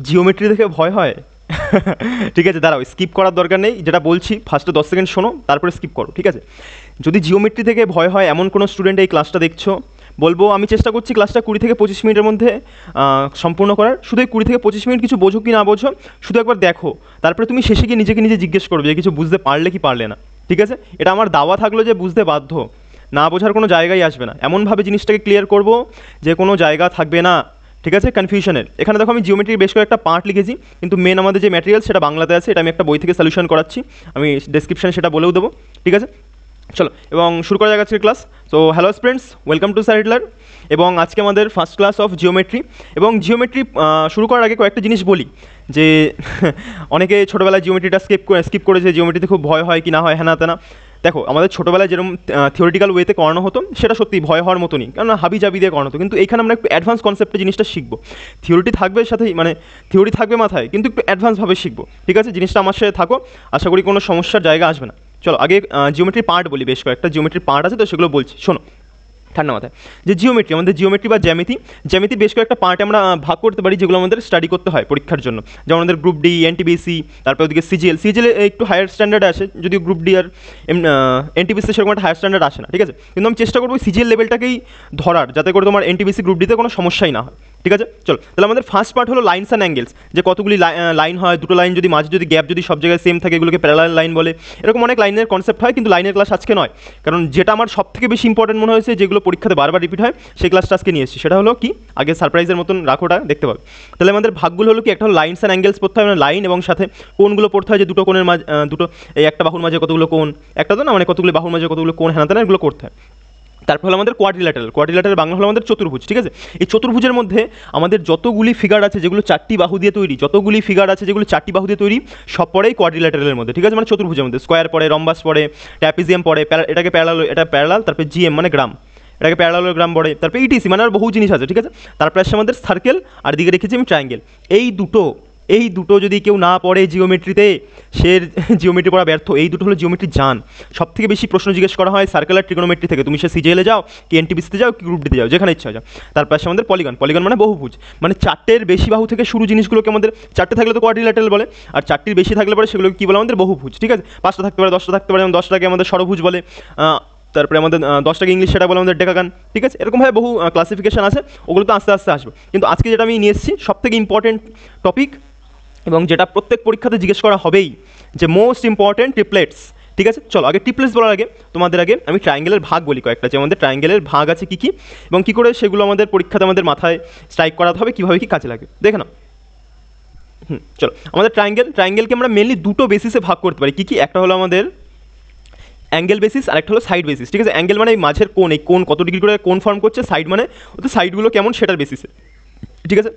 Geometry দেখে ভয় হয়? ঠিক আছে, দাঁড়াও, স্কিপ করার দরকার নেই, যেটা বলছি ফার্স্টে 10 সেকেন্ড শোনো, তারপরে স্কিপ করো, ঠিক আছে? যদি জিওমেট্রি থেকে ভয় হয় এমন কোনো স্টুডেন্ট এই ক্লাসটা দেখছো, বলবো আমি চেষ্টা করছি ক্লাসটা 20 থেকে 25 মিনিটের মধ্যে সম্পূর্ণ করার। শুধু এই 20 থেকে 25 মিনিট কিছু বোঝো কি না বোঝো শুধু একবার দেখো, তারপরে তুমি শেষে গিয়ে নিজেকে নিজে জিজ্ঞেস করবে যে কিছু বুঝতে পারলে কি পারলে না। ঠিক আছে, এটা আমার দাওয়া থাকলো যে বুঝতে বাধ্য, না বোঝার কোনো জায়গায় আসবে না, এমনভাবে জিনিসটাকে ক্লিয়ার করব যে কোনো জায়গা থাকবে না, ঠিক আছে, কনফিউশনের। এখানে দেখো আমি জিওমেট্রির বেশ কয়েকটা পার্ট লিখেছি, কিন্তু মেন আমাদের যে ম্যাটেরিয়াল সেটা বাংলাতে আছে, এটা আমি একটা বই থেকে সলিউশন করাচ্ছি, আমি ডেসক্রিপশানে সেটা বলেও দেবো, ঠিক আছে? চলো এবং শুরু করা যাক আজকের class. So hello students, welcome to sir Hitler. এবং আজকে আমাদের ফার্স্ট ক্লাস অফ জিওমেট্রি। এবং জিওমেট্রি শুরু করার আগে কয়েকটা জিনিস বলি, যে অনেকে ছোটোবেলায় জিওমেট্রিটা স্কিপ করেছে, জিওমেট্রিতে খুব ভয় হয় কি না হয়, হ্যাঁ না তেনা। দেখো আমাদের ছোটোবেলায় যেরকম থিওরিটিক্যাল ওয়েতে করানো হতো সেটা সত্যি ভয় হওয়ার মতনই, কারণ হাবি জাবি দিয়ে করানো হতো, কিন্তু এইখানে আমরা একটু অ্যাডভান্স কনসেপ্টে জিনিসটা শিখবো। থিওরিটি থাকবে সাথে, মানে থিওরি থাকবে মাথায়, কিন্তু একটু অ্যাডভান্সভাবে শিখবো, ঠিক আছে? জিনিসটা আমার সাথে থাকো, আশা করি কোনো সমস্যার জায়গা আসবে না। চলো আগে জিওমেট্রি পার্ট বলি, বেশ কয়েকটা জিওমেট্রি পার্ট আছে তো সেগুলো বলছি, শোনো ঠান্ডা মাথায়। যে জিওমেট্রি, আমাদের জিওমেট্রি বা জ্যামিতি বেশ কয়েকটা পার্টে আমরা ভাগ করতে পারি, যেগুলো আমাদের স্টাডি করতে হয় পরীক্ষার জন্য। যেমন আমাদের গ্রুপ ডি, এনটিবিসি, তারপর ওদিকে সিজিএল একটু হায়ার স্ট্যান্ডার্ড আসে, যদিও গ্রুপ ডি আর এনটিবিসি সেরকম একটা হায়ার স্ট্যান্ডার্ড আসে না, ঠিক আছে? কিন্তু আমি চেষ্টা করবো সিজিএল লেভেলটাকেই ধরার, যাতে করে তোমার এনটিবিসি গ্রুপ ডিতে কোনো সমস্যাই না হয়, ঠিক আছে? চলো তাহলে আমাদের ফার্স্ট পার্ট হলো লাইনস অ্যান্ড অ্যাঙ্গেলস, যে কতগুলি লাইন হয়, দুটো লাইন যদি মাঝে যদি গ্যাপ যদি সব জায়গায় সেম থাকে এগুলোকে প্যারালাল লাইন বলে। এরকম অনেক লাইনের কনসেপ্ট হয়, কিন্তু লাইনের ক্লাস আজকে নয়, কারণ যেটা আমার সব থেকে বেশি ইম্পর্টেন্ট মনে হয়েছে, যেগুলো পরীক্ষাতে বারবার রিপিট হয়, সেই ক্লাসটা আজকে নিয়ে এসেছি। সেটা হলো কি, আগে সারপ্রাইজের মতন রাখোটা দেখতে পাবে। তাহলে আমাদের ভাগগুলো হলো কি, একটা হলো লাইনস অ্যান্ড অ্যাঙ্গেলস পড়তে হয়, মানে লাইন এবং সাথে কোণগুলো পড়তে হয়, যে দুটো কোণের মাঝে দুটো, এই একটা বাহুর মাঝে কতগুলো কোণ, একটা তো না, মানে কতগুলো বাহুর মাঝে কতগুলো কোণ, হ্যাঁ না, এগুলো করতে হয়। তারপর হলো আমাদের কোয়াড্রিল্যাটারাল বাংলা হলো আমাদের চতুর্ভুজ, ঠিক আছে? এই চতুর্ভুজের মধ্যে আমাদের যতগুলি ফিগার আছে যেগুলো চারটি বাহু দিয়ে তৈরি, যতগুলি ফিগার আছে যেগুলো চারটি বাহু দিয়ে তৈরি, সব পড়েই কোয়াড্রিল্যাটারালের মধ্যে, ঠিক আছে? মানে চতুর্ভুজের মধ্যে স্কোয়ার পড়ে, রম্বাস পড়ে, ট্র্যাপিজিয়াম পড়ে, এটাকে প্যারালাল, এটা প্যারালাল, তারপরে জিএম মানে গ্রাম, এটাকে প্যারালালোগ্রাম পড়ে, তারপরে ইটিসি মানে আর বহু জিনিস আছে, ঠিক আছে? তারপরে আসছে আমাদের সার্কেল, আর দিকে রেখেছি আমি ট্রায়াঙ্গেল। এই দুটো যদি কেউ না পড়ে জিওমেট্রিতে, সে জিওমেট্রি পড়া ব্যর্থ। এই দুটো হলো জিওমেট্রি জান। সব থেকে বেশি প্রশ্ন জিজ্ঞেস করা হয় সার্কেল আর ট্রিগোনোমেট্রি থেকে, তুমি সে সিজিএলে যাও কি এনটিপিসিতে যাও কি গ্রুপ ডিতে যাও, যেখানে ইচ্ছা যাও। তারপর আসছে আমাদের পলিগন মানে বহুভুজ, মানে চারটের বেশি বাহু থেকে শুরু জিনিসগুলোকে আমাদের, চারটে থাকলে তো কোয়াড্রিল্যাটারাল বলে, আর চারটির বেশি থাকলে পরে সেগুলোকে কী বলে আমাদের বহুভুজ, ঠিক আছে? 5টা থাকতে পারে, 10টা থাকতে পারে, যেমন 10টাকে আমাদের ষড়ভুজ বলে, তারপরে আমাদের 10টাকে ইংলিশ সেটা বলে আমাদের ডেকাগান, ঠিক আছে? এরকমভাবে বহু ক্লাসিফিকেশান আছে, ওগুলো তো আস্তে আস্তে আসবে। কিন্তু আজকে যেটা আমি নিয়ে এসেছি সব থেকে ইম্পর্টেন্ট টপিক, এবং যেটা প্রত্যেক পরীক্ষাতে জিজ্ঞেস করা হবেই, যে মোস্ট ইম্পর্টেন্ট ট্রিপলেটস, ঠিক আছে? চলো আগে ট্রিপলেটস বলার আগে তোমাদের আগে আমি ট্রায়াঙ্গেলের ভাগ বলি কয়েকটা, যে আমাদের ট্রায়াঙ্গেলের ভাগ আছে কী কী, এবং কী করে সেগুলো আমাদের পরীক্ষাতে আমাদের মাথায় স্ট্রাইক করাতে হবে, কীভাবে কী কাজে লাগে, দেখে নাও। চলো আমাদের ট্রায়াঙ্গেলকে আমরা মেনলি দুটো বেসিসে ভাগ করতে পারি, কী কী? একটা হলো আমাদের অ্যাঙ্গেল বেসিস, আর একটা হলো সাইড বেসিস, ঠিক আছে? অ্যাঙ্গেল মানে এই মাঝের কোণ, এই কোণ কত ডিগ্রি করে কোণ ফর্ম করছে, সাইড মানে ওদের সাইডগুলো কেমন সেটার বেসিসে, ঠিক আছে?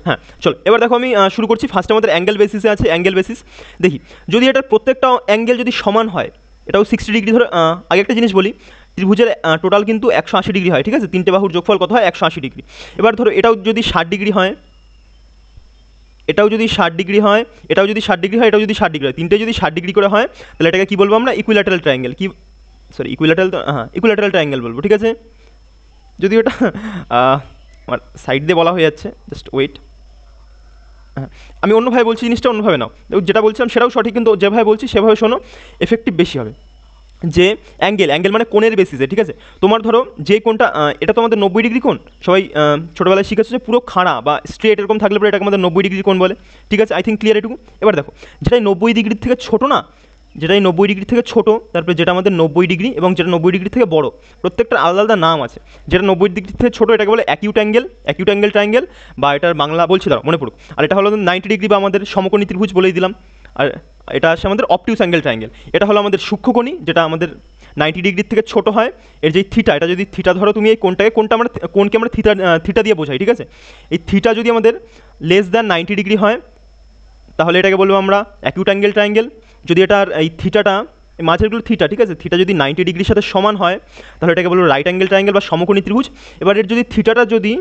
হ্যাঁ চলো এবার দেখো আমি শুরু করছি। ফার্স্টে আমাদের অ্যাঙ্গেল বেসিসে আছে, অ্যাঙ্গেল বেসিস দেখি, যদি এটার প্রত্যেকটা অ্যাঙ্গেল যদি সমান হয়, এটাও 60 ডিগ্রি ধরে, আগে একটা জিনিস বলি, ত্রিভুজের টোটাল কিন্তু 180 ডিগ্রি হয়, ঠিক আছে? তিনটে বাহুর যোগফল কত হয়? 180 ডিগ্রি। এবার ধরো এটাও যদি 60 ডিগ্রি হয়, এটাও যদি 60 ডিগ্রি হয়, এটাও যদি 60 ডিগ্রি হয়, এটাও যদি 60 ডিগ্রি হয়, তিনটে যদি 60 ডিগ্রি করে হয়, তাহলে এটাকে কী বলবো আমরা? Equilateral triangle. কি, সরি ইকুইল্যাটারাল, হ্যাঁ ইকুইল্যাটারাল ট্রায়াঙ্গেল বলবো, ঠিক আছে? যদি ওটা আমার সাইড দিয়ে বলা হয়ে যাচ্ছে, জাস্ট ওয়েট। হ্যাঁ আমি অন্যভাবে বলছি, জিনিসটা অন্যভাবে নাও, যেটা বলছিলাম সেটাও সঠিক, কিন্তু যেভাবে বলছি সেভাবে শোনো, এফেক্টিভ বেশি হবে। যে অ্যাঙ্গেল মানে কোণের বেসিসে, ঠিক আছে? তোমার ধরো যে কোণটা, এটা তো আমাদের 90 ডিগ্রি কোণ, সবাই ছোটোবেলায় শিখেছে যে পুরো খাড়া বা স্ট্রেট এরকম থাকলে পরে এটাকে আমাদের 90 ডিগ্রি কোণ বলে, ঠিক আছে? আই থিঙ্ক ক্লিয়ার এটুকু। এবার দেখো যেটাই 90 ডিগ্রির থেকে ছোটো না, যেটাই 90 ডিগ্রি থেকে ছোটো, তারপরে যেটা আমাদের 90 ডিগ্রি, এবং যেটা 90 ডিগ্রি থেকে বড়, প্রত্যেকটার আলাদা আলাদা নাম আছে। যেটা 90 ডিগ্রি থেকে ছোটো এটাকে বলে অ্যাকিউট অ্যাঙ্গেল ট্রায়াঙ্গেল, বা এটার বাংলা বলছি দাঁড়াও মনে পড়ুক। আর এটা হলো 90 ডিগ্রি বা আমাদের সমকোণী ত্রিভুজ বলেই দিলাম। আর এটা আসে আমাদের অবটিউস অ্যাঙ্গেল ট্রায়াঙ্গেল, এটা হলো আমাদের সূক্ষ্মকোণী, যেটা আমাদের 90 ডিগ্রির থেকে ছোটো হয়। এর যে থিটা, এটা যদি থিটা ধরো তুমি, এই কোণটা আমরা কোণকে আমরা থিটা দিয়ে বোঝাই, ঠিক আছে? এই থিটা যদি আমাদের লেস দ্যান 90 ডিগ্রি হয়, তাহলে এটাকে বলবো আমরা অ্যাকিউট অ্যাঙ্গেল ট্রায়াঙ্গেল। যদি এটার এই থিটাটা, মাঝেরগুলো থিটা, ঠিক আছে? থিটা যদি 90 ডিগ্রির সাথে সমান হয়, তাহলে এটাকে বলবো রাইট অ্যাঙ্গেল ট্রায়াঙ্গেল বা সমকোণী ত্রিভুজ। এবার এর যদি থিটাটা যদি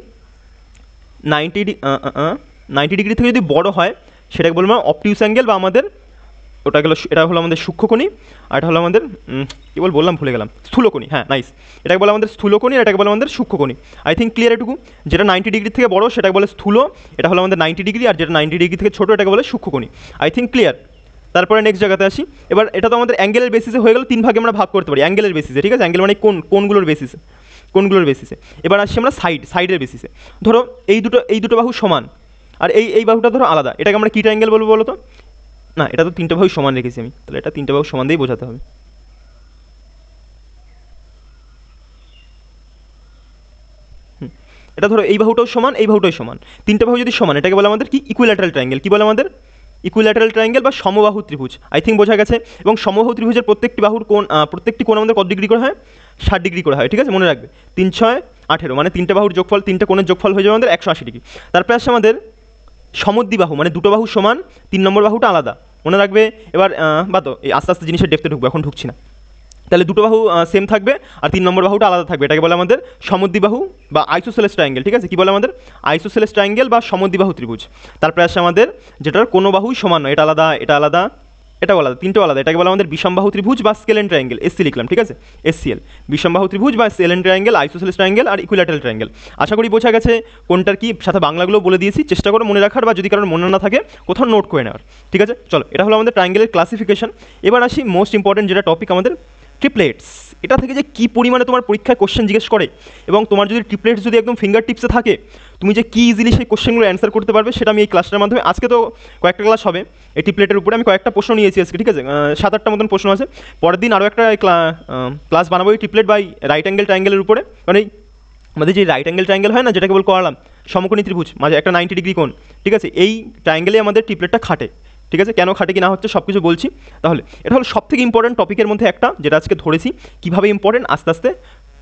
90 ডিগ্রি থেকে যদি বড় হয়, সেটাকে বলবো অবটিউস অ্যাঙ্গেল বা আমাদের ওটা গেলো, এটা হলো আমাদের সূক্ষ্মকোণী, আর এটা হলো আমাদের কী বললাম ভুলে গেলাম, স্থূলকোণী। হ্যাঁ নাইস, এটাকে বলে আমাদের স্থূলকোণী, আর এটাকে বলে আমাদের সূক্ষ্মকোণী। আই থিঙ্ক ক্লিয়ার এটুকু। যেটা 90 ডিগ্রি থেকে বড় সেটাকে বলে স্থূল, এটা হলো আমাদের 90 ডিগ্রি, আর যেটা 90 ডিগ্রি থেকে ছোটো এটাকে বলে সূক্ষ্মকোণী। I think clear. তারপরে নেক্সট জায়গাতে আসি। এবার এটা তো আমাদের অ্যাঙ্গেলের বেসিসে হয়ে গেল, 3 ভাগে আমরা ভাগ করতে পারি অ্যাঙ্গেলের বেসিসে, ঠিক আছে? অ্যাঙ্গেল মানে কোণগুলোর বেসিসে, কোণগুলোর বেসিসে। এবার আসছি আমরা সাইডের বেসিসে। ধরো এই দুটো বাহু সমান, আর এই বাহুটা ধরো আলাদা, এটাকে আমরা কী ট্রায়াঙ্গেল বলবো বলো তো? না, এটা তো 3টে বাহু সমান রেখেছি আমি, তাহলে এটা 3টে বাহু সমান দিয়েই বোঝাতে হবে। এটা ধরো এই বাহুটাও সমান, এই বাহুটাও সমান, 3টে বাহু যদি সমান, এটাকে বলে আমাদের কি ইকুইল্যাটারাল ট্রায়াঙ্গেল। কী বলে আমাদের? ইকুইল্যাটারাল ট্রায়াঙ্গেল বা সমবাহু ত্রিভুজ। আই থিঙ্ক বোঝা গেছে। এবং সমবাহু ত্রিভুজের প্রত্যেকটি বাহুর কোণ, প্রত্যেকটি কোণ আমাদের কত ডিগ্রি করে হয়? 60 ডিগ্রি করে হয়, ঠিক আছে? মনে রাখবে 3 6 18, মানে 3টে বাহুর যোগফল, 3টে কোণের যোগফল হয়ে যাবে আমাদের 180 ডিগ্রি। তারপরে আসছে আমাদের সমদ্বিবাহু, মানে দুটো বাহু সমান, 3 নম্বর বাহুটা আলাদা, মনে রাখবে। এবার বাতো এই আস্তে আস্তে জিনিসের ডেপথে ঢুকবো, এখন ঢুকছি না। তাহলে দুটো বাহু সেম থাকবে, আর 3 নম্বর বাহুটা আলাদা থাকবে, এটাকে বলে আমাদের সমদ্বিবাহু বা আইসোসেলেস ট্রায়াঙ্গেল, ঠিক আছে? কী বলে আমাদের? আইসোসেলেস ট্রায়াঙ্গেল বা সমদ্বিবাহু ত্রিভুজ। তারপরে আসে আমাদের যেটার কোনো বাহুই সমান নয়, এটা আলাদা, এটা আলাদা, এটাও আলাদা, 3টেও আলাদা, এটাকে বলে আমাদের বিষমবাহু ত্রিভুজ বা স্কেলেন ট্রায়াঙ্গেল, এসসি লিখলাম, ঠিক আছে? এসসিএল, বিষমবাহু ত্রিভুজ বা স্কেলেন ট্রায়াঙ্গেল, আইসোসেলেস ট্রায়াঙ্গেল আর ইকুইল্যাটারাল ট্রায়াঙ্গেল। আশা করি বোঝা গেছে কোনটার কি, সাথে বাংলাগুলো বলে দিয়েছি, চেষ্টা করো মনে রাখার, বা যদি কারোর মনে না থাকে কোথাও নোট করে নেওয়ার, ঠিক আছে? চলো, এটা হলো আমাদের ট্রায়াঙ্গেলের ক্লাসিফিকেশন। এবার আসি মোস্ট ইম্পর্টেন্ট যেটা টপিক আমাদের, ট্রিপলেটস। এটা থেকে যে কী পরিমাণে তোমার পরীক্ষায় কোশ্চেন জিজ্ঞেস করে, এবং তোমার যদি ট্রিপলেটস যদি একদম ফিঙ্গার টিপসে থাকে, তুমি যে কী ইজিলি সেই কোশ্চেনগুলো অ্যান্সার করতে পারবে, সেটা আমি এই ক্লাসটার মাধ্যমে, আজকে তো কয়েকটা ক্লাস হবে এই ট্রিপলেটের উপরে, আমি কয়েকটা প্রশ্ন নিয়েছি আজকে, ঠিক আছে? 7-8টা মতন প্রশ্ন আছে। পরের দিন আরও একটা ক্লাস বানাবো এই ট্রিপলেট বাই রাইট অ্যাঙ্গেল ট্রায়াঙ্গেলের উপরে। মানে আমাদের যে রাইট অ্যাঙ্গেল ট্রায়াঙ্গেল হয় না, যেটাকে বল করলাম সমকোণী ত্রিভুজ, মাঝে একটা 90 ডিগ্রি কোণ, ঠিক আছে? এই ট্রায়াঙ্গেলে আমাদের ট্রিপলেটটা খাটে, ঠিক আছে? কেন খাটে কি না হচ্ছে সব কিছু বলছি। তাহলে এটা হলো সবথেকে ইম্পর্টেন্ট টপিকের মধ্যে একটা, যেটা আজকে ধরেছি। কীভাবে ইম্পর্টেন্ট আস্তে আস্তে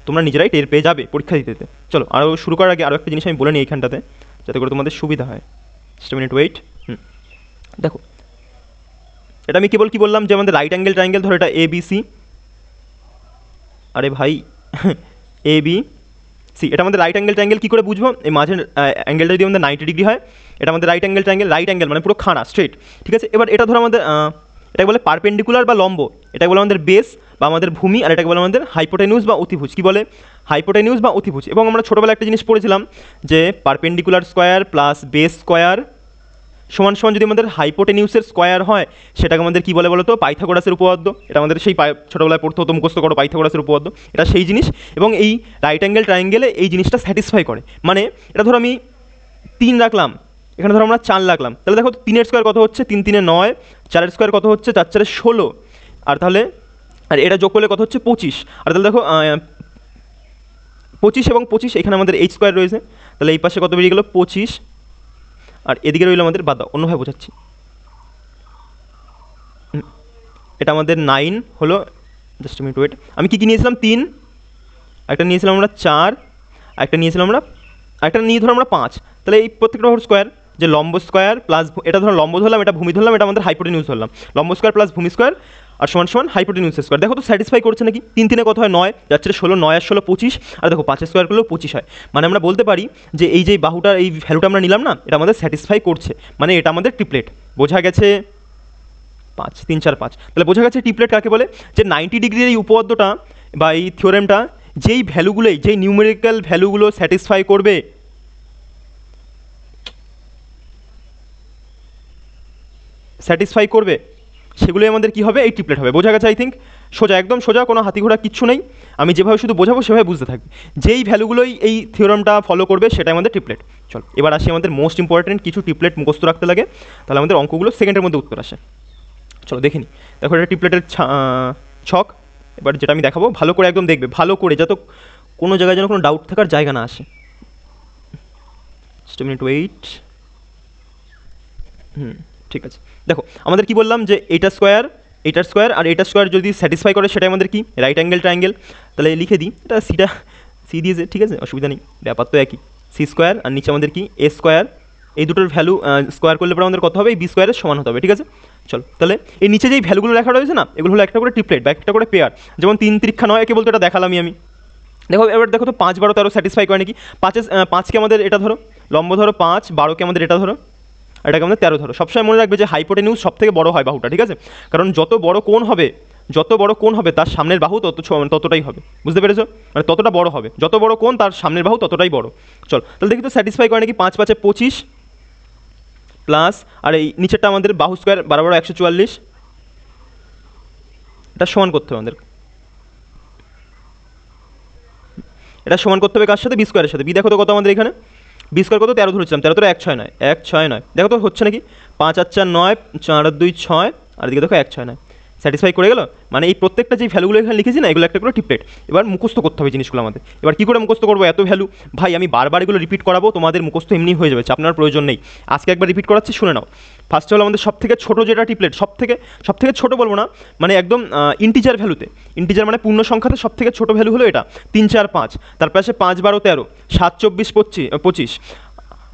তোমরা নিজেরাই টের পেয়ে যাবে পরীক্ষা দিতে। চলো, আরও শুরু করার আগে আরও একটা জিনিস আমি বলে নিই এইখানটাতে, যাতে করে তোমাদের সুবিধা হয়। Just minute wait. দেখো, এটা আমি কেবল কি বললাম যে আমাদের রাইট অ্যাঙ্গেল ট্রায়াঙ্গেল, ধরো এটা এ বি সি, আরে ভাই এ বি সি, এটা আমাদের রাইট অ্যাঙ্গেল ট্রায়াঙ্গেল। কী করে বুঝবো? এই মাঝের অ্যাঙ্গেলটা যদি আমাদের 90 ডিগ্রি হয়, এটা আমাদের right angle triangle. Right angle মানে পুরো খাড়া, স্ট্রেট, ঠিক আছে? এবার এটা ধরো আমাদের এটাকে বলে পারপেন্ডিকুলার বা লম্ব, এটাকে বলে আমাদের বেস বা আমাদের ভূমি, আর এটাকে বলে আমাদের হাইপোটেনিউস বা অতিভুজ। কী বলে? হাইপোটেনিউস বা অতিভুজ। এবং আমরা ছোটোবেলায় একটা জিনিস পড়েছিলাম যে perpendicular square plus base square সমান সমান যদি আমাদের হাইপোটেনিউসের স্কোয়ার হয়, সেটাকে আমাদের কী বলে বলো তো? পাইথাগোরাসের উপপাদ্য। এটা আমাদের সেই ছোটোবেলায় পড়তে হতো, মুখস্থ করো পাইথাগোরাসের উপপাদ্য, এটা সেই জিনিস। এবং এই রাইট অ্যাঙ্গেল ট্রায়াঙ্গেলে এই জিনিসটা স্যাটিসফাই করে। মানে এটা ধরো আমি 3 রাখলাম, এখানে ধরো আমরা 4 রাখলাম, তাহলে দেখো 3-এর স্কোয়ার কত হচ্ছে? 3 3-এ 9, 4-এর স্কোয়ার কত হচ্ছে? 4 4-এ 16, আর তাহলে আর এটা যোগ করলে কত হচ্ছে? 25। আর তাহলে দেখো 25 এবং 25, এখানে আমাদের এইচ স্কোয়ার রয়েছে, তাহলে এই পাশে কত বেরিয়ে গেলো? 25, আর এদিকে রইল আমাদের, বাদ দাও অন্যভাবে বোঝাচ্ছি, এটা আমাদের 9 হলো। জাস্ট মিনিট ওয়েট, আমি কী কী নিয়েছিলাম? 3, একটা নিয়েছিলাম আমরা 4, একটা নিয়েছিলাম আমরা, একটা নিয়ে ধরো আমরা 5। তাহলে এই প্রত্যেকটা হলো স্কোয়ার, যে লম্ব স্কোয়ার প্লাস, এটা ধরো লম্ব ধরলাম, এটা ভূমি ধরলাম, এটা আমাদের হাইপোটেনিউস ধরলাম। লম্ব স্কোয়ার প্লাস ভূমি স্কোয়ার আর সমান সমান হাইপোটেনিউস স্কোয়ার। দেখো তো স্যাটিসফাই করছে নাকি? 3 3-এ কত হয়? 9, যাচ্ছে 16, 9 আর 16 25, আর দেখো 5-এর স্কোয়ার করলেও 25 হয়। মানে আমরা বলতে পারি যে এই যে বাহুটার এই ভ্যালুটা আমরা নিলাম না, এটা আমাদের স্যাটিসফাই করছে, মানে এটা আমাদের ট্রিপলেট। বোঝা গেছে? 5 3 4 5, তাহলে বোঝা গেছে ট্রিপলেট কাকে বলে। যে 90 ডিগ্রির এই উপপাদ্যটা বা এই থিওরেমটা, যেই ভ্যালুগুলোই, যেই নিউমেরিক্যাল ভ্যালুগুলো স্যাটিসফাই করবে, সেগুলোই আমাদের কী হবে? এই ট্রিপলেট হবে। বোঝা গেছে? আই থিঙ্ক সোজা, একদম সোজা, কোনো হাতিঘোড়া কিচ্ছু নেই। আমি যেভাবে শুধু বোঝাবো সেভাবে বুঝতে থাকবে। যেই ভ্যালুগুলোই এই থিওরামটা ফলো করবে, সেটা আমাদের ট্রিপলেট। চলো, এবার আসি আমাদের মোস্ট ইম্পর্টেন্ট কিছু ট্রিপলেট মুখস্থ রাখতে লাগে, তাহলে আমাদের অঙ্কগুলো সেকেন্ডের মধ্যে উত্তর আসে। চলো দেখে নিই। দেখো, এটা ট্রিপলেটের ছক। এবার যেটা আমি দেখাবো, ভালো করে একদম দেখবে, ভালো করে, যাতে কোনো জায়গায় যেন কোনো ডাউট থাকার জায়গা না আসে। Just minute wait. ঠিক আছে, দেখো আমাদের কি বললাম যে এইটার স্কোয়ার আর এইটার স্কোয়ার যদি স্যাটিসফাই করে, সেটাই আমাদের কি? Right angle triangle. তাহলে লিখে দিই, এটা সি দিয়েছে, ঠিক আছে, অসুবিধা নেই, ব্যাপার তো একই। সি স্কোয়ার আর নিচে আমাদের কি? এ স্কোয়ার। এই দুটোর ভ্যালু স্কোয়ার করলে পরে আমাদের কত হবে? এই বি স্কোয়ারের সমান হতে হবে, ঠিক আছে? চলো, তাহলে এই নিচে যেই ভ্যালুগুলো লেখা রয়েছে না, এগুলো হলো একটা করে ট্রিপলেট বা একটা করে পেয়ার। যেমন 3 3 9 একে বলতে, এটা দেখালামই আমি। দেখো এবার দেখো তো 5 12 13 স্যাটিসফাই করে নাকি? 5কে আমাদের এটা ধরো লম্ব, ধরো 5, 12কে আমাদের এটা ধরো, আর এটাকে আমাদের 13 ধরো। সবসময় মনে রাখবে যে হাইপোটেনিউজ সব থেকে বড় হয় বাহুটা, ঠিক আছে? কারণ যত বড় কোণ হবে তার সামনের বাহু ততটাই হবে, বুঝতে পেরেছো? মানে ততটা বড় হবে, যত বড় কোণ তার সামনের বাহু ততটাই বড়। চল তাহলে দেখি তো স্যাটিসফাই করে নাকি। 5 5 25 প্লাস আর এই নিচেরটা আমাদের বাহু স্কোয়ার 12 12 144, এটা সমান করতে হবে আমাদের। এটা সমান করতে হবে কার সাথে? বি স্কোয়ারের সাথে। বি দেখো তো কত আমাদের এখানে, বি স্কোয়ার কত? 13 ধরেছিলাম, 13 তো 1 6 9, 1 6 9, দেখো তো হচ্ছে নাকি? 5 আর 4 9, 4 আর 2 6, আর এদিকে দেখো 1 6 9, স্যাটিসফাই করে গেল। মানে এই প্রত্যেকটা যে ভ্যালুগুলো এখানে লিখেছি না, এগুলো একটা করে টিপলেট। এবার মুখস্থ করতে হবে জিনিসগুলো আমাদের। এবার কী করে মুখস্থ করবো এত ভ্যালু? ভাই আমি বারবার এগুলো রিপিট করাবো, তোমাদের মুখস্থ এমনি হয়ে যাবে, আপনার প্রয়োজন নেই। আজকে একবার রিপিট করাচ্ছি, শুনে নাও। ফার্স্ট হলো আমাদের সব থেকে ছোটো যেটা টিপলেট, সব থেকে ছোটো বলবো না, মানে একদম ইন্টিজার ভ্যালুতে, ইন্টিজার মানে পূর্ণ সংখ্যাতে সব থেকে ছোটো ভ্যালু হলো এটা 3 4 5, তার পাশে 5 12 13, 7 24 25,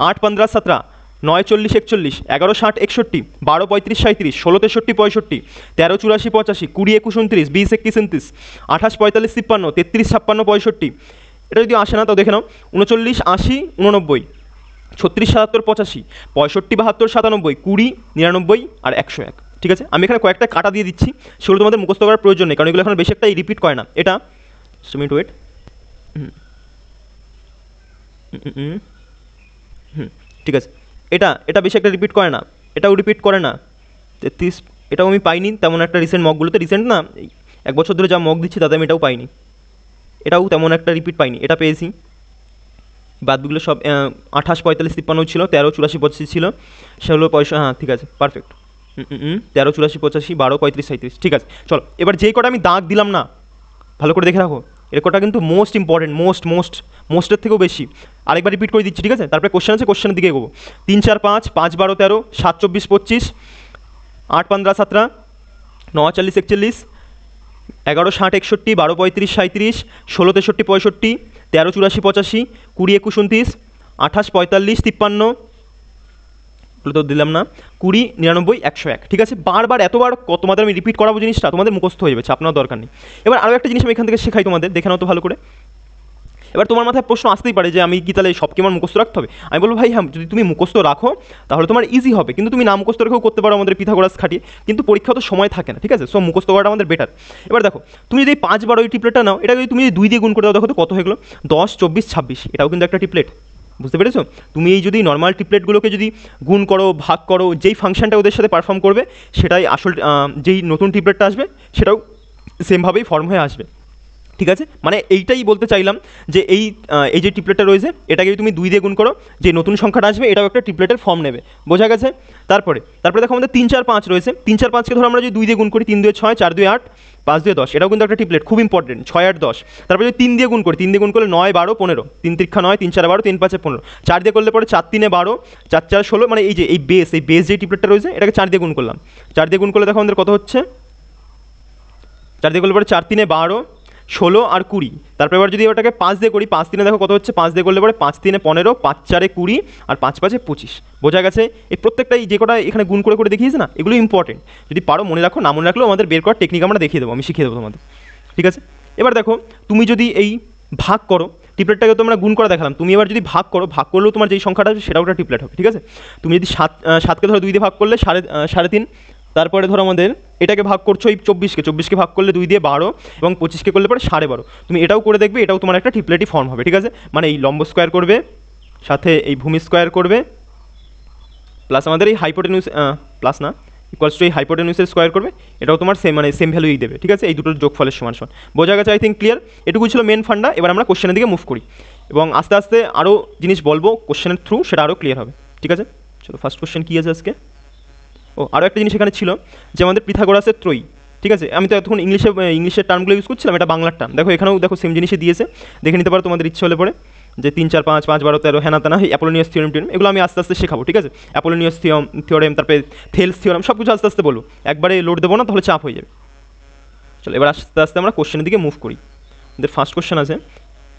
8 15 17, 9 40 41, 11 60 61, 12 35 37, 16 63 65, 13 84 85, 20 21 29, 20 21 29, 28 45 53, 33 56 65, এটা যদি আসে না তাও দেখে নাও। 39 80 89, 36 77 85, 65 72 97, 20 99 আর 101, ঠিক আছে? আমি এখানে কয়েকটা কাটা দিয়ে দিচ্ছি, সেগুলো তোমাদের মুখস্থ করার প্রয়োজন নেই, কারণ এগুলো এখন বেশি একটা রিপিট করে না। এটা মিনিট ওয়েট, ঠিক আছে, এটা বেশি একটা রিপিট করে না, এটাও রিপিট করে না। 33, এটাও আমি পাইনি তেমন একটা রিসেন্ট মকগুলোতে, রিসেন্ট না 1 বছর ধরে যা মক দিচ্ছি তাতে আমি এটাও পাইনি, এটাও তেমন একটা রিপিট পাইনি, এটা পেয়েছি। বাদগুলো সব 28 45 53 ছিল, 13 84 85 ছিল, সেগুলো পয়সা, হ্যাঁ ঠিক আছে পারফেক্ট। 13 84 85, 12 35 37, ঠিক আছে। চলো এবার যেই কটা আমি দাগ দিলাম না, ভালো করে দেখে রাখো, এর কটা কিন্তু মোস্ট ইম্পর্টেন্ট, মোস্টের থেকেও বেশি। আরেকবার রিপিট করে দিচ্ছি, ঠিক আছে? তারপরে কোশ্চেন আছে, কোশ্চেনের দিকে এগোবো। 3 4 5, 5 12 13, 7 24 25, 8 15 17, 9 40 41, 11 60 61, 12 35 37, 16 63 65, 13 84 85, 20 21 29, 28 45 53, তো দিলাম না, 20 99 101, ঠিক আছে? বারবার এতবার তোমাদের আমি রিপিট করাবো, জিনিসটা তোমাদের মুখস্থ হয়ে যাবে, আপনার দরকার নেই। এবার আরও একটা জিনিস আমি এখান থেকে শেখাই তোমাদের, দেখে নাও তো ভালো করে। এবার তোমার মাথায় প্রশ্ন আসতেই পারে যে আমি কি তাহলে সব কি আমার মুখস্থ রাখতে হবে? আমি বলবো ভাই হ্যাঁ, যদি তুমি মুখস্থ রাখো তাহলে তোমার ইজি হবে, কিন্তু তুমি না মুখস্থ রেখেও করতে পারো আমাদের পিথাগোরাস খাটিয়ে, কিন্তু পরীক্ষা তো সময় থাকে না, ঠিক আছে? সো মুখস্থ করাটা আমাদের বেটার। এবার দেখো, তুমি যদি 5 12 এই টিপলেটটা নাও, এটা যদি তুমি 2 দিয়ে গুণ করে দাও, দেখো তো কত হয়ে গেলো, 10 24 26, এটাও কিন্তু একটা টিপলেট, বুঝতে পেরেছো? তুমি এই যদি নর্মাল টিপলেটগুলোকে যদি গুণ করো, ভাগ করো, যেই ফাংশনটা ওদের সাথে পারফর্ম করবে সেটাই আসল, যেই নতুন টিপলেটটা আসবে সেটাও সেমভাবেই ফর্ম হয়ে আসবে, ঠিক আছে? মানে এইটাই বলতে চাইলাম যে এই যে টিপলেটটা রয়েছে এটাকে যদি তুমি 2 দিয়ে গুণ করো, যে নতুন সংখ্যাটা আসবে এটাও একটা টিপলেটের ফর্ম নেবে, বোঝা গেছে? তারপরে দেখো আমাদের 3 4 5 রয়েছে, 3 4 5কে ধরো আমরা যদি 2 দিয়ে গুণ করি, 3 2 6, 4 2 8, 5 2 10, এটাও কিন্তু একটা টিপলেট, খুব ইম্পর্টেন্ট, 6 8 10। তারপরে যদি 3 দিয়ে গুণ করি, 3 দিয়ে গুণ করলে 9 12 15, 3 3 9, 3 4 12, 3 5 15, 4 দিয়ে করলে পরে 4 3 12, 4 4 16, মানে এই যে এই বেস যে টিপলেটটা রয়েছে এটাকে 4 দিয়ে গুণ করলাম, 4 দিয়ে গুণ করলে দেখো আমাদের কত হচ্ছে, 4 দিয়ে করলে পরে 4 3 12, 16 আর 20। তারপরে এবার যদি ওটাকে 5 দিয়ে করি, 5 3 দেখো কত হচ্ছে, 5 দিয়ে করলে পরে 5 3 15, 5 4 20, আর 5 5 25, বোঝা গেছে? এই প্রত্যেকটাই যে কটা এখানে গুণ করে দেখিয়েছে না, এগুলো ইম্পর্টেন্ট, যদি পারো মনে রাখো, না মনে রাখলেও আমাদের বের করার টেকনিক আমরা দেখিয়ে দেবো, আমি শিখিয়ে দেবো তোমাদের, ঠিক আছে? এবার দেখো, তুমি যদি এই ভাগ করো, টিপলেটটাকে তো আমরা গুণ করে দেখালাম, তুমি এবার যদি ভাগ করো, ভাগ করলেও তোমার যেই সংখ্যাটা আছে সেটাও একটা টিপলেট হবে, ঠিক আছে? তুমি যদি 7কে ধরো 2 দিয়ে ভাগ করলে 3.5, তারপরে ধরো আমাদের এটাকে ভাগ করছো এই 24কে ভাগ করলে 2 দিয়ে 12, এবং 25কে করলে পরে 12.5, তুমি এটাও করে দেখবে, এটাও তোমার একটা ট্রিপলেটই ফর্ম হবে, ঠিক আছে? মানে এই লম্ব স্কোয়ার করবে, সাথে এই ভূমি স্কোয়ার করবে, প্লাস আমাদের এই হাইপোটেনিউস, প্লাস না ইকুয়ালস টু এই হাইপোটেনিউসের স্কোয়ার করবে, এটাও তোমার সেম ভ্যালুই দেবে, ঠিক আছে? এই দুটোর যোগফলের সমান সমান, বোঝা গেছে? I think clear. এটুকুই ছিল মেন ফান্ডা। এবার আমরা কোশ্চেনের দিকে মুভ করি, এবং আস্তে আস্তে আরও জিনিস বলবো কোশ্চেনের থ্রু, সেটা আরও ক্লিয়ার হবে, ঠিক আছে? চলো ফার্স্ট কোশ্চেন কী আছে আজকে। আরও একটা জিনিস এখানে ছিল যে আমাদের পিথাগোরাসের ত্রয়ী, ঠিক আছে? আমি তো এতক্ষণ ইংলিশের টার্মগুলো ইউজ করছিলাম, এটা বাংলার টার্ম, দেখো এখানেও দেখো সেম জিনিসই দিয়েছে, দেখে নিতে পারো তোমাদের ইচ্ছে হলে পরে, যে 3 4 5 5 12 13 হ্যানা তেনা অ্যাপোলোনিয়াস থিওরেম, এগুলো আমি আস্তে আস্তে শেখাবো, ঠিক আছে? অ্যাপোলোনিয়াস থিওরেম, তারপরে থেলস থিওরেম, সব কিছু আস্তে আস্তে বলো, একবারে লোড দেবো না, তাহলে চাপ হয়ে যাবে। চলো এবার আস্তে আস্তে আমরা কোশ্চেনের দিকে মুভ করি। আমাদের ফার্স্ট কোশ্চেন আছে,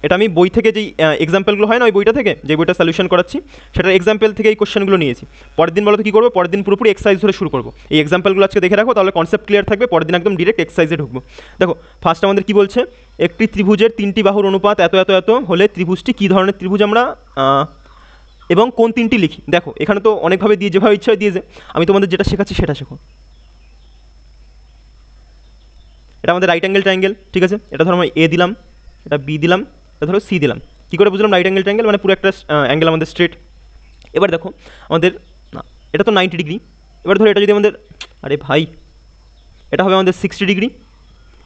এটা আমি বই থেকে যেই এক্সাম্পলগুলো হয় না, ওই বইটা থেকে যে বইটা সলিউশন করাচ্ছি সেটার এক্সাম্পল থেকে এই কোশ্চেনগুলো নিয়েছি। পরের দিন বলো তো কী করবো, পরের দিন পুরোপুরি এক্সারসাইজ ধরে শুরু করবো। এই এক্সাম্পলগুলো আজকে দেখে রাখো, তাহলে কনসেপ্ট ক্লিয়ার থাকবে, পরের দিন একদম ডিরেক্ট এক্সারসাইজে ঢুকবো। দেখো ফার্স্ট আমাদের কী বলছে, একটি ত্রিভুজের 3টি বাহুর অনুপাত এত এত এত হলে ত্রিভুজটি কী ধরনের ত্রিভুজ আমরা এবং কোন তিনটি লিখি। দেখো এখানে তো অনেকভাবে দিয়ে যেভাবে ইচ্ছা দিয়েছে, আমি তোমাদের যেটা শেখাচ্ছি সেটা শেখো। এটা আমাদের রাইট অ্যাঙ্গেল ট্রায়াঙ্গেল, ঠিক আছে। এটা ধরো আমি এ দিলাম, এটা বি দিলাম, এটা ধরো সি দিলাম। কী করে বুঝলাম রাইট অ্যাঙ্গেল ট্রায়াঙ্গেল? মানে পুরো একটা অ্যাঙ্গেল আমাদের স্ট্রেট। এবার দেখো আমাদের না, এটা তো 90 ডিগ্রি। এবার ধরো এটা যদি আমাদের, আরে ভাই, এটা হবে আমাদের 60 ডিগ্রি,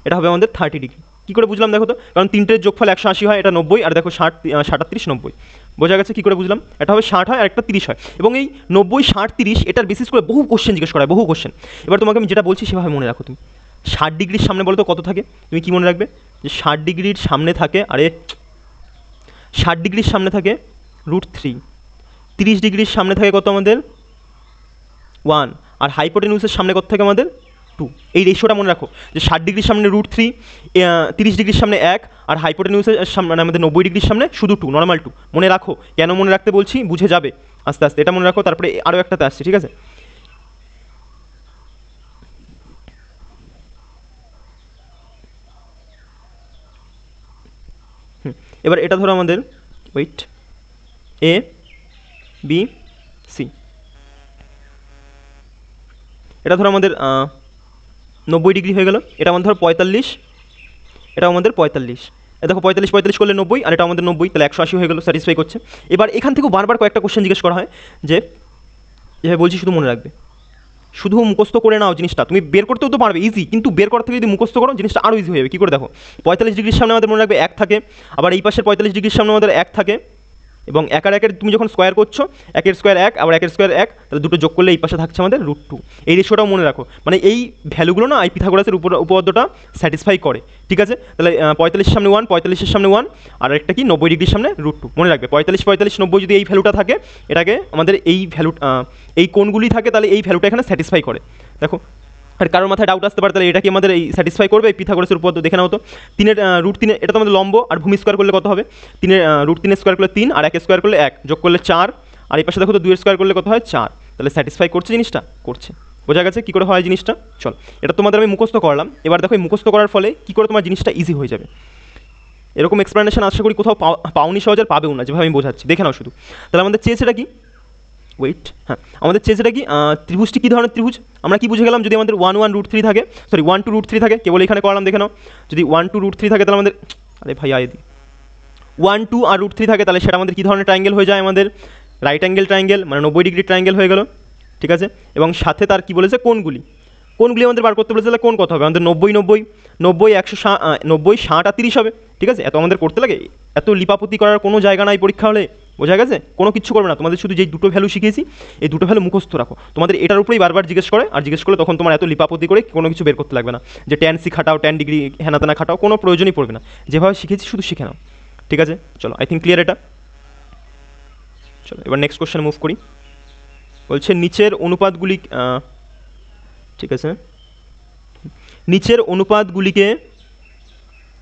এটা হবে আমাদের 30 ডিগ্রি। কী করে বুঝলাম দেখো তো? কারণ তিনটের যোগফল 180 হয়, এটা 90, আর দেখো 60, 37, 90 বোঝা গেছে কী করে বুঝলাম? এটা হবে 60 হয় আর একটা 30 হয়। এবং এই 90, 60, 30 এটার বেসিস করে বহু কোশ্চেন জিজ্ঞেস করা হয়, বহু কোশ্চেন। এবার তোমাকে আমি যেটা বলছি সেভাবে মনে রাখো। তুমি 60 ডিগ্রির সামনে বলো তো কত থাকে? তুমি কী মনে রাখবে? যে 60 ডিগ্রির সামনে থাকে, আরে 60 ডিগ্রির সামনে থাকে √3, 30 ডিগ্রির সামনে থাকে কত আমাদের? 1, আর হাইপোটেনিউসের সামনে কত থাকে আমাদের? 2। এই রেশিওটা মনে রাখো, যে 60 ডিগ্রির সামনে √3, 30 ডিগ্রির সামনে 1, আর হাইপোটেনিউসের সামনে মানে আমাদের 90 ডিগ্রির সামনে শুধু 2, নর্মাল 2। মনে রাখো, কেন মনে রাখতে বলছি বুঝে যাবে আস্তে আস্তে। এটা মনে রাখো, তারপরে আরও একটাতে আসছে, ঠিক আছে। এবার এটা ধরো আমাদের ওয়েট এ বি সি, এটা ধরো আমাদের 90 ডিগ্রি হয়ে গেল। এটা আমাদের ধরো 45, এটা আমাদের 45। এ দেখো 45, 45 করলে 90, আর এটা আমাদের 90, তাহলে 180 হয়ে গেল, স্যাটিসফাই করছে। এবার এখান থেকেও বারবার কয়েকটা কোশ্চেন জিজ্ঞেস করা হয়, যে যেভাবে বলছি শুধু মনে রাখবে, শুধু মুখস্থ করে নাও জিনিসটা। তুমি বের করতেও তো পারবে ইজি, কিন্তু বের করার থেকে যদি মুখস্থ করো জিনিসটা আরও ইজি হয়ে যাবে। কী করে দেখো, 45 ডিগ্রির সামনে আমাদের মনে রাখবে 1 থাকে, আবার এই পাশের 45 ডিগ্রির সামনে আমাদের 1 থাকে, এবং একের একের তুমি যখন স্কোয়ার করছো, একের স্কোয়ার 1, আবার একের স্কোয়ার 1, তাহলে দুটো যোগ করলে এই পাশে থাকছে আমাদের √2। এই রেশিওটাও মনে রাখো, মানে এই ভ্যালুগুলো না এই পিথাগোরাসের উপপাদ্যটা স্যাটিসফাই করে, ঠিক আছে। তাহলে 45-এর সামনে 1, 45-এর সামনে 1, আর একটা কি 90 ডিগ্রির সামনে √2 মনে রাখবে। 45, 45, 90 যদি এই ভ্যালুটা থাকে, এটাকে আমাদের এই ভ্যালু, এই কোণগুলি থাকে, তাহলে এই ভ্যালুটা এখানে স্যাটিসফাই করে। দেখো, আর কারোর মাথায় ডাউট আসতে পারে, তাহলে এটা কি আমাদের এই স্যাটিসফাই করবে এই পিথাগোরাসের উপপাদ্য? দেখে নাও তো। 3-এর √3, এটা তো আমাদের লম্ব, আর ভূমি স্কোয়ার করলে কত হবে? 3-এর √3 স্কোয়ার করলে 3, আর 1 স্কোয়ার করলে 1, যোগ করলে 4, আর এই পাশে দেখো তো 2 স্কোয়ার করলে কত হয়? 4। তাহলে স্যাটিসফাই করছে জিনিসটা? করছে। বোঝা গেছে কী করে হয় জিনিসটা? চল, এটা তোমাদের আমি মুখস্থ করলাম। এবার দেখো এই মুখস্থ করার ফলে কী করে তোমার জিনিসটা ইজি হয়ে যাবে। এরকম এক্সপ্লেনেশন আশা করি কোথাও পাওনি, সহজে পাবেও না, যেভাবে আমি বোঝাচ্ছি। দেখে নাও শুধু। তাহলে আমাদের চেয়েছেটা কি? ওয়েট, হ্যাঁ, আমাদের চেয়েছেটা কি? ত্রিভুজটি কী ধরনের ত্রিভুজ? আমরা কি বুঝে গেলাম? যদি আমাদের 1, 1, √3 থাকে, সরি 1, 2, √3 থাকে, কেবল এখানে করলাম, দেখে নাও। যদি 1, 2, √3 থাকে, তাহলে আমাদের, আরে ভাই আয়দি, 1, 2 আর √3 থাকে, তাহলে সেটা আমাদের কী ধরনের ট্রায়াঙ্গেল হয়ে যায়? আমাদের রাইট অ্যাঙ্গেল ট্রায়াঙ্গেল, মানে 90 ডিগ্রি ট্রায়াঙ্গেল হয়ে গেল, ঠিক আছে। এবং সাথে তার কি বলেছে? কোণগুলি, কোণগুলি আমাদের বার করতে বলেছে। তাহলে কোণ কত হবে আমাদের? 90, 90, 90, 190, 60 আর 30 হবে, ঠিক আছে। এত আমাদের করতে লাগে, এত লিপাপতি করার কোনো জায়গা নাই পরীক্ষা হলে, বোঝা গেছে? কোনো কিছু করবে না, তোমাদের শুধু যেই দুটো ভ্যালু শিখিয়েছি এই দুটো ভ্যালু মুখস্থ রাখো। তোমাদের এটার উপরেই বারবার জিজ্ঞেস করে, আর জিজ্ঞেস করলে তখন তোমার এত লিপাপতি করে কোনো কিছু বের করতে লাগবে না, যে tan c খাটাও, tan ডিগ্রি হেনাতেনা খাটাও, কোনো প্রয়োজনই পড়বে না। যেভাবে শিখেছি শুধু শিখে নাও, ঠিক আছে। চলো, আই থিঙ্ক ক্লিয়ার এটা। চলো এবার নেক্সট কোশ্চেন মুভ করি। বলছে নিচের অনুপাতগুলি, ঠিক আছে, নিচের অনুপাতগুলিকে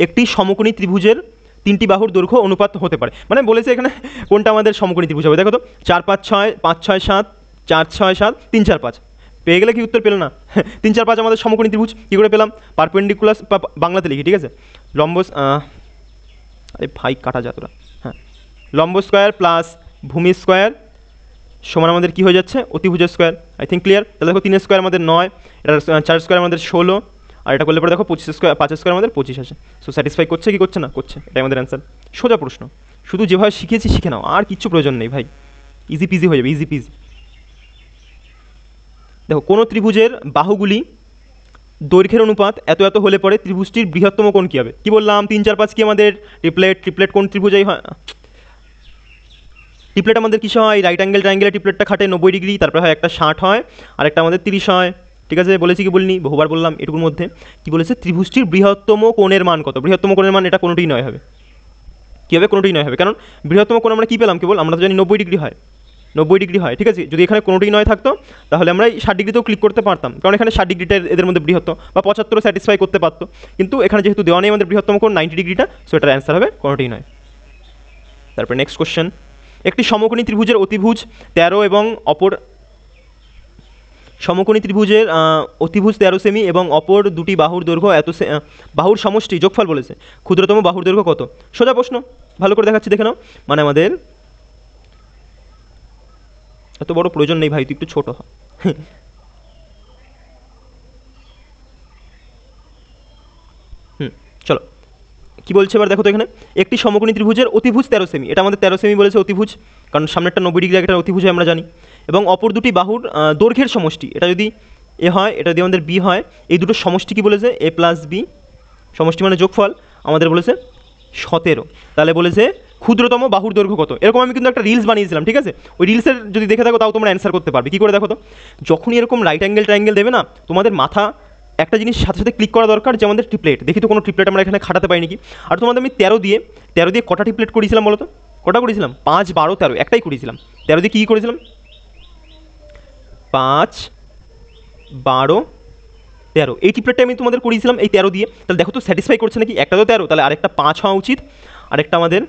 একটি সমকোণী ত্রিভুজের 3টি বাহুর দৈর্ঘ্য অনুপাত হতে পারে। মানে বলেছে এখানে কোনটা আমাদের সমকোণী ত্রিভুজ হবে। দেখো তো, 4, 5, 6, 5, 6, 7, 4, 6, 7, 3, 4, 5 পেয়ে গেলে কি উত্তর পেলে না? 3, 4, 5 আমাদের সমকোণী ত্রিভুজ। কী করে পেলাম? পারপেন্ডিকুলার, বাংলাতে লিখি, ঠিক আছে। লম্ব, আরে ভাই কাটা যা তোরা, হ্যাঁ, লম্ব স্কোয়ার প্লাস ভূমি স্কোয়ার সমান আমাদের কী হয়ে যাচ্ছে? অতিভুজের স্কোয়ার। I think clear. তাহলে দেখো 3 স্কোয়ার আমাদের 9, এটা 4 স্কোয়ার আমাদের 16, আর এটা করলে পরে দেখো 25 স্কোয়ার, 5 স্কোয়ার আমাদের 25 আসে। সো স্যাটিসফাই করছে কি করছে না? করছে। এটাই আমাদের অ্যান্সার। সোজা প্রশ্ন, শুধু যেভাবে শিখিয়েছি শিখে নাও, আর কিচ্ছু প্রয়োজন নেই ভাই, ইজি পিজি হয়ে যাবে, ইজি পিজি। দেখো, কোনো ত্রিভুজের বাহুগুলি দৈর্ঘ্যের অনুপাত এত এত হলে পরে ত্রিভুজটির বৃহত্তম কোণ কী হবে? কি বললাম? 3, 4, 5 কি আমাদের ট্রিপলেট? ট্রিপলেট কোন ত্রিভুজেই হয়? ট্রিপলেট আমাদের কিসে হয়? রাইট অ্যাঙ্গেল ট্রায়াঙ্গেলের ট্রিপলেটটা খাটে 90 ডিগ্রি, তারপরে হয় একটা 60 হয়, আর একটা আমাদের 30 হয়, ঠিক আছে। বলেছি কি বলিনি? বহুবার বললাম এটুকুর মধ্যে। কি বলেছে? ত্রিভুজটির বৃহত্তম কোণের মান কত? বৃহত্তম কোণের মান এটা কোনোটিই নয় হবে। কী হবে? কোনোটিই নয় হবে। কারণ বৃহত্তম কোণ আমরা কী পেলাম? কেবল আমরা তো জানি 90 ডিগ্রি হয়, 90 ডিগ্রি হয়, ঠিক আছে। যদি এখানে কোনোটিই নয় থাকতো, তাহলে আমরা এই 60 ডিগ্রিতেও ক্লিক করতে পারতাম, কারণ এখানে 60 ডিগ্রিটা এদের মধ্যে বৃহত্তম, বা 75 স্যাটিসফাই করতে পারতো। কিন্তু এখানে যেহেতু দেওয়া নেই আমাদের বৃহত্তম কোণ 90 ডিগ্রিটা, সো এটার অ্যান্সার হবে কোনোটিই নয়। তারপরে নেক্সট কোশ্চেন, একটি সমকোণী ত্রিভুজের অতিভুজ 13 এবং অপর সমকোণী ত্রিভুজের অতিভুজ 13 সেমি এবং অপর দুটি বাহুর দৈর্ঘ্য এত, বাহুর সমষ্টি যোগফল বলেছে, ক্ষুদ্রতম বাহুর দৈর্ঘ্য কত? সোজা প্রশ্ন, ভালো করে দেখাচ্ছি, দেখে নাও। মানে আমাদের এত বড় প্রয়োজন নেই ভাই, তুই একটু ছোট হ। চলো কি বলছে এবার দেখো তো এখানে, একটি সমকোণী ত্রিভুজের অতিভুজ 13 সেমি, এটা আমাদের 13 সেমি বলেছে অতিভুজ, কারণ সামনেরটা 90 ডিগ্রি, একটা অতিভুজ হয় আমরা জানি। এবং অপর দুটি বাহুর দৈর্ঘ্যের সমষ্টি, এটা যদি এ হয় এটা যদি আমাদের বি হয়, এই দুটোর সমষ্টি কি বলেছে, এ প্লাস বি, সমষ্টি মানে যোগফল, আমাদের বলেছে 17। তাহলে বলেছে ক্ষুদ্রতম বাহুর দৈর্ঘ্য কত। এরকম আমি কিন্তু একটা রিলস বানিয়েছিলাম, ঠিক আছে, ওই রিলসের যদি দেখে থাকো তাও তোমরা অ্যান্সার করতে পারবে। কী করে দেখো তো, যখনই এরকম রাইট অ্যাঙ্গেল ট্রায়াঙ্গেল দেবে না, তোমাদের মাথা একটা জিনিস সাথে সাথে ক্লিক করা দরকার, যে আমাদের ট্রিপলেট, দেখি তো কোনো ট্রিপলেট আমরা এখানে খাটাতে পারি নাকি। আর তোমাদের আমি 13 দিয়ে কটা ট্রিপলেট করেছিলাম বলো তো, কটা করেছিলাম, 5, 12, 13, একটাই করেছিলাম। 13 দিয়ে কী করেছিলাম, 5, 12, 13, এই ট্রিপলেটটা আমি তোমাদের করিয়েছিলাম এই 13 দিয়ে। তাহলে দেখো তো স্যাটিসফাই করছে নাকি, একটা তো 13, তাহলে আরেকটা 5 হওয়া উচিত, আরেকটা আমাদের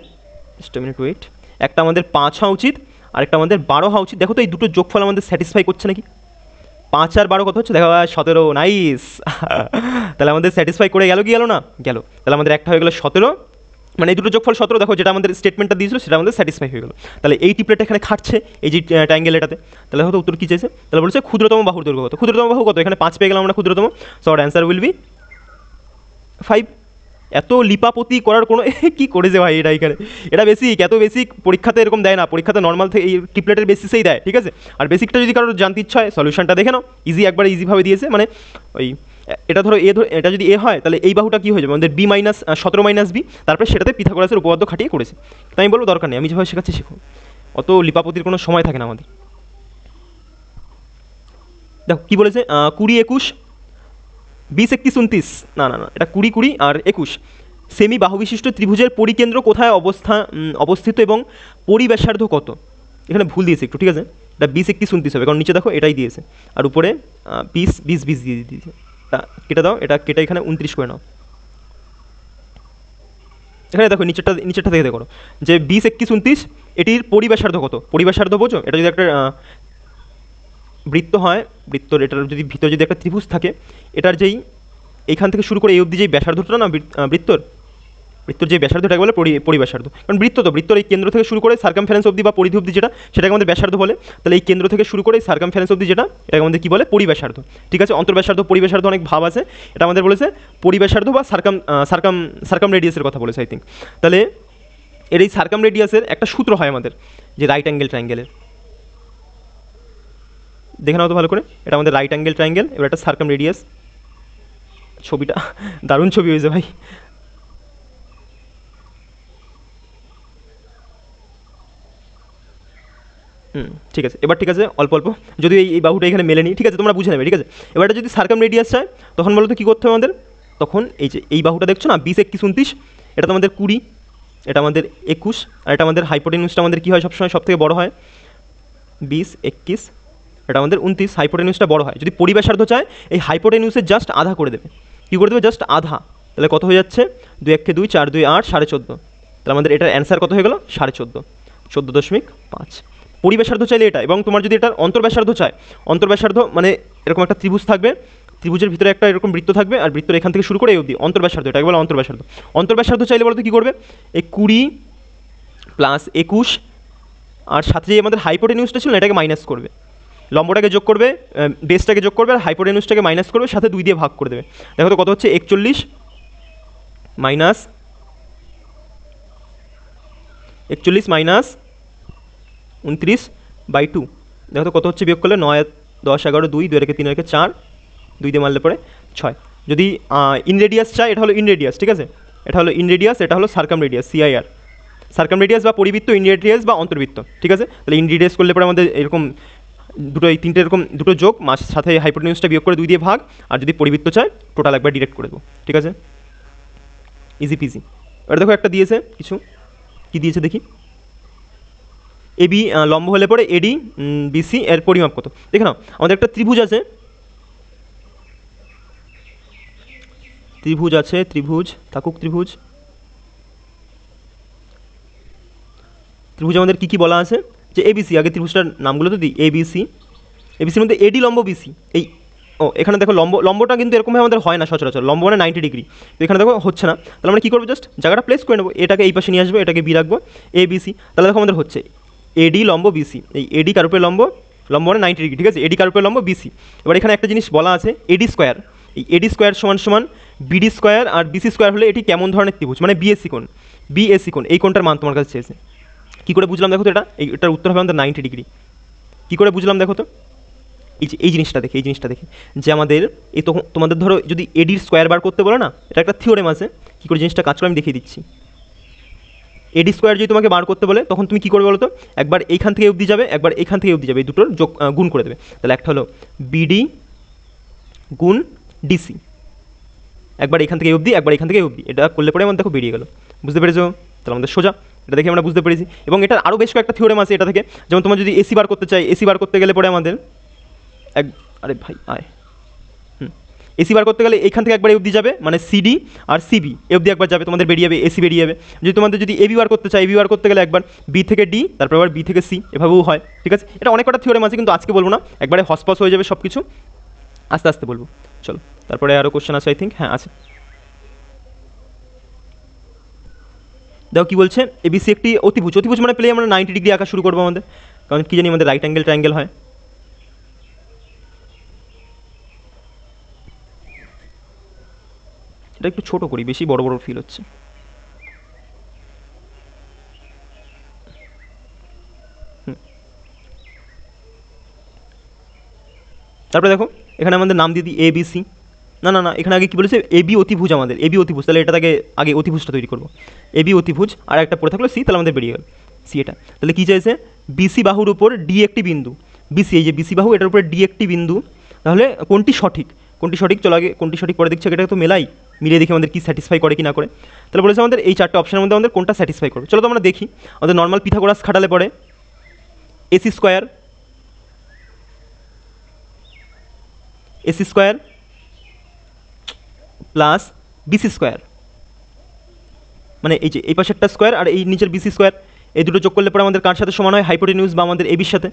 জাস্ট মিনিট ওয়েট, একটা আমাদের 5 হওয়া উচিত, আরেকটা আমাদের 12 হওয়া উচিত। দেখো তো এই দুটো যোগফল আমাদের স্যাটিসফাই করছে নাকি, 5 আর 12 কত হচ্ছে, দেখো 17, নাইস। তাহলে আমাদের স্যাটিসফাই করে গেল কি গেল না, গেল। তাহলে আমাদের একটা হয়ে গেলো 17, মানে এই দুটো যোগফল 17, দেখো যেটা আমাদের স্টেটমেন্টটা দিয়েছিল সেটা আমাদের স্যাটিসফাই হয়ে গেল। তাহলে এই টিপলেট এখানে খাটছে এই যে ট্রায়াঙ্গেল এটাতে। তাহলে হয়তো উত্তর কী চাইছে, তাহলে বলছে ক্ষুদ্রতম বাহুর দৈর্ঘ্য কত, ক্ষুদ্রতম বাহু কত, এখানে 5 পেয়ে গেলাম আমরা ক্ষুদ্রতম, so our answer will B 5। এত লিপাপতি করার কোনো কী করেছে ভাই এটা এখানে, এটা বেসিক, এত বেসিক পরীক্ষাতে এরকম দেয় না, পরীক্ষাতে নর্মাল থেকে এই টিপলেটের বেসিসেই দেয়, ঠিক আছে। আর বেসিকটা যদি কারোর জানতে ইচ্ছা হয় সলিউশনটা দেখে নাও, একবারে ইজিভাবে দিয়েছে। মানে ওই এটা ধরো এটা যদি এ হয় তাহলে এই বাহুটা কী হয়ে যাবে আমাদের বি মাইনাস 17 মাইনাস বি, তারপরে সেটাতে পিথাগোরাসের উপপাদ্য খাটিয়ে করেছে। তাই আমি বলবো দরকার নেই, আমি যেভাবে শেখাচ্ছি শেখো, অত লিপাপতির কোনো সময় থাকে না আমাদের। দেখো কী বলেছে, 20, 21, 20, 21, 29, না না না, এটা 20, 20 আর 21 সেমি বাহু বিশিষ্ট ত্রিভুজের পরিকেন্দ্র কোথায় অবস্থিত এবং পরিব্যাসার্ধ কত। এখানে ভুল দিয়েছে একটু, ঠিক আছে, এটা 20, 21, 29 হবে, কারণ নিচে দেখো এটাই দিয়েছে, আর উপরে 20, 20, 20 দিয়ে দিয়েছে। কেটে দাও, এটা কেটে এখানে 29 করে নাও। এখানে দেখো নিচেরটা থেকে দেখো যে 20, 21, 29 এটির পরিব্যাসার্ধ কত, পরিব্যাসার্ধ বোঝো, এটা যদি একটা বৃত্ত হয়, বৃত্তর এটার যদি ভিতরে যদি একটা ত্রিভুজ থাকে, এটার যেই এইখান থেকে শুরু করে এই অবধি যেই ব্যাসার্ধটা না বৃত্তর যে ব্যাসার্ধটাকে বলে পরিব্যাসার্ধ, কারণ বৃত্তর এই কেন্দ্র থেকে শুরু করে সার্কামফারেন্স অবধি বা পরিধি অবধি যেটা, সেটাকে আমাদের ব্যাসার্ধ বলে। তাহলে এই কেন্দ্র থেকে শুরু করে সার্কামফারেন্স অবধি যেটা, এটাকে আমাদের কী বলে, পরিব্যাসার্ধ, ঠিক আছে। অন্তর্ব্যাসার্ধ, পরিব্যাসার্ধ অনেক ভাব আছে, এটা আমাদের বলেছে পরিব্যাসার্ধ বা সার্কাম রেডিয়াসের কথা বলেছে আই থিঙ্ক। তাহলে এর এই সার্কাম রেডিয়াসের একটা সূত্র হয় আমাদের, যে রাইট অ্যাঙ্গেল ট্রায়াঙ্গেলের, দেখে নাও তো ভালো করে, এটা আমাদের রাইট অ্যাঙ্গেল ট্রায়াঙ্গেল, এবার একটা সার্কাম রেডিয়াস, ছবিটা দারুণ ছবি হয়েছে ভাই। ঠিক আছে, এবার ঠিক আছে, অল্প অল্প যদি এই বাহুটা এখানে মেলে নিই, ঠিক আছে, তোমরা বুঝে নেবে, ঠিক আছে। এবার যদি সার্কাম রেডিয়াস চায় তখন বলো তো কী করতে হবে আমাদের, তখন এই যে এই বাহুটা দেখছো না 20, 21, 29, এটা তো আমাদের 20, এটা আমাদের 21, আর এটা আমাদের হাইপোটেনিউসটা আমাদের কী হয় সবসময় সব থেকে বড় হয়, 20, 21, এটা আমাদের 29, হাইপোটেনিউসটা বড় হয়। যদি পরিব্যাসার্ধ চায় এই হাইপোটেনিউসের জাস্ট আধা করে দেবে, কী করে দেবে, জাস্ট আধা। তাহলে কত হয়ে যাচ্ছে, 2 1 2, 4 2, 8, 14.5। তাহলে আমাদের এটার অ্যান্সার কত হয়ে গেল, 14.5, 14.5। পরিব্যাসার্ধ চাইলে এটা, এবং তোমার যদি এটার অন্তর্ব্যাসার্ধ চায়, অন্তর্ব্যাসার্ধ মানে এরকম একটা ত্রিভুজ থাকবে, ত্রিভুজের ভিতরে একটা এরকম বৃত্ত থাকবে, আর বৃত্তর এখান থেকে শুরু করে এই অবধি অন্তর্ব্যাসার্ধ, এটাকে বলে অন্তর্ব্যাসার্ধ। অন্তর্ব্যাসার্ধ চাইলে বলতে কী করবে, এই 20 প্লাস 21 আর সাথে যে আমাদের হাইপোটেনিউসটা ছিল এটাকে মাইনাস করবে, লম্বটাকে যোগ করবে, বেসটাকে যোগ করবে, আর হাইপোটেনিউসটাকে মাইনাস করবে, সাথে 2 দিয়ে ভাগ করে দেবে। দেখো তো কত হচ্ছে, 41 মাইনাস 29/2, দেখো তো কত হচ্ছে, বিয়োগ করলে 9, 10, 11, 2, 2 রেখে 3 রেখে 4, 2 দিয়ে মারলে পরে 6। যদি ইন রেডিয়াস চাই, এটা হলো ইন রেডিয়াস, ঠিক আছে, এটা হলো ইন রেডিয়াস, এটা হলো circum radius, CIR, circum radius বা পরিবৃত্ত, ইন রেডিয়াস বা অন্তর্বৃত্ত, ঠিক আছে। তাহলে ইন রেডিয়াস করলে পরে আমাদের এরকম দুটো, এই তিনটে এরকম দুটো যোগ, মাস সাথে হাইপোটেনিউসটা বিয়োগ করে 2 দিয়ে ভাগ, আর যদি পরিবৃত্ত চায় টোটাল একবার ডিরেক্ট করে দেবো, ঠিক আছে, ইজি পিজি। এবার দেখো একটা দিয়েছে কিছু, কী দিয়েছে দেখি, AB লম্ব হলে পরে AD BC এর পরিমাপ কত। দেখে নাও আমাদের একটা ত্রিভুজ আছে, ত্রিভুজ থাকুক, ত্রিভুজ আমাদের কী কী বলা আছে, যে ABC, আগে ত্রিভুজটার নামগুলো তো দিই, ABCর মধ্যে AD লম্ব BC, এই এখানে দেখো লম্বটা কিন্তু এরকমভাবে আমাদের হয় না সচরাচর, লম্ব মানে 90 ডিগ্রি, তো এখানে দেখো হচ্ছে না। তাহলে আমরা কী করবো, জাস্ট জায়গাটা প্লেস করে নেবো, এটাকে এই পাশে নিয়ে আসবো, এটাকে B রাখবো, ABC। তাহলে দেখো আমাদের হচ্ছে AD লম্ব BC, এই AD কার উপরে লম্ব, লম্ব মানে 90 ডিগ্রি, ঠিক আছে। এডি কার উপরে লম্ব? বিসি। এবার এখানে একটা জিনিস বলা আছে এডি স্কোয়ার, এই এডি স্কোয়ার সমান সমান বিডি স্কোয়ার, আর বিসি স্কোয়ার হলে এটি কেমন ধরনের ত্রিভুজ, মানে বিএসসি কোণ, বিএসসি কোণ, এই কোণটার মান তোমার কাছে চেয়েছে। কী করে বুঝলাম দেখো তো এটা, এটার উত্তর হবে আমাদের 90 ডিগ্রি। কী করে বুঝলাম দেখো তো, এই জিনিসটা দেখে, এই জিনিসটা দেখে যে আমাদের এই তখন তোমাদের ধরো যদি এডির স্কোয়ার বার করতে বলো না, এটা একটা থিওরেম আছে, কী করে জিনিসটা কাজ করে আমি দেখিয়ে দিচ্ছি। এডি স্কোয়ার যদি তোমাকে বার করতে বলে তখন তুমি কী করবে বলো তো, একবার এইখান থেকে অবধি যাবে, একবার এইখান থেকে অবধি যাবে, এই দুটোর যোগ গুণ করে দেবে। তাহলে একটা হলো বিডি গুণ ডিসি, একবার এখান থেকে অবধি, একবার এখান থেকে অবধি, এটা করলে পরে আমার দেখো বেরিয়ে গেল। বুঝতে পেরেছো? তাহলে আমাদের সোজা, এটা দেখে আমরা বুঝতে পেরেছি। এবং এটার আরও বেশ কয়েকটা থিওরেম আছে এটা থেকে, যেমন তোমার যদি এসি বার করতে চাই, এসি বার করতে গেলে পরে আমাদের আরে ভাই আয়, এসি বার করতে গেলে এইখান থেকে একবার অবধি যাবে, মানে সিডি আর সিবি অবধি একবার যাবে, তোমাদের বেরিয়ে যাবে, এসি বেরিয়ে যাবে। যদি তোমাদের যদি এবি বার করতে চাই, এবি বার করতে গেলে একবার বি থেকে ডি, তারপর আবার বি থেকে সি, এভাবেও হয়, ঠিক আছে। এটা অনেক কটা থিওরেম আছে, কিন্তু আজকে বলবো না, একবারে হসপস হয়ে যাবে সব কিছু, আস্তে আস্তে বলবো। চলো তারপরে আরও কোশ্চেন আছে আই থিঙ্ক, হ্যাঁ আছে। দেখো কী বলছে, এবিসি একটি অতিভুজ, অতিভুজ মানে পেলে আমরা 90 ডিগ্রি আঁকা শুরু করবো আমাদের, কারণ কী জানি আমাদের রাইট অ্যাঙ্গেল ট্রায়াঙ্গেল হয়। এটা একটু ছোটো করি, বেশি বড় বড় ফিল হচ্ছে। তারপরে দেখো এখানে আমাদের নাম দিয়ে দিই এ বি সি, না না না, এখানে আগে কী বলেছে, এবি অতিভুজ, আমাদের এবি অতিভুজ, তাহলে এটা থেকে আগে অতিভুজটা তৈরি করবো, এবি অতিভুজ, আর একটা পড়ে থাকলো সি, তাহলে আমাদের বেরিয়ে গেল সি। এটা তাহলে কী চাইছে, বিসি বাহুর উপর ডি একটি বিন্দু, বিসি এই যে বিসি বাহু, এটার উপরে ডি একটি বিন্দু, তাহলে কোনটি সঠিক, কোনটি সঠিক, চলো আগে কোনটি সঠিক পরে দেখছি, এটা তো মেলাই, মিলিয়ে দেখি আমাদের কি স্যাটিসফাই করে কি না করে। তাহলে বলেছে আমাদের এই চারটে অপশনের মধ্যে আমাদের কোনটা স্যাটিসফাই করবে। চলো তো আমরা দেখি, আমাদের নর্মাল পিথাগোরাস খাটালে পরে AC square, AC square plus BC square, মানে এই যে এই পাশে একটা স্কোয়ার আর এই নিচের বিসি স্কোয়ার, এই দুটো যোগ করলে পরে আমাদের কার সাথে সমান হয়, হাইপোটেনিউজ বা আমাদের এবির সাথে,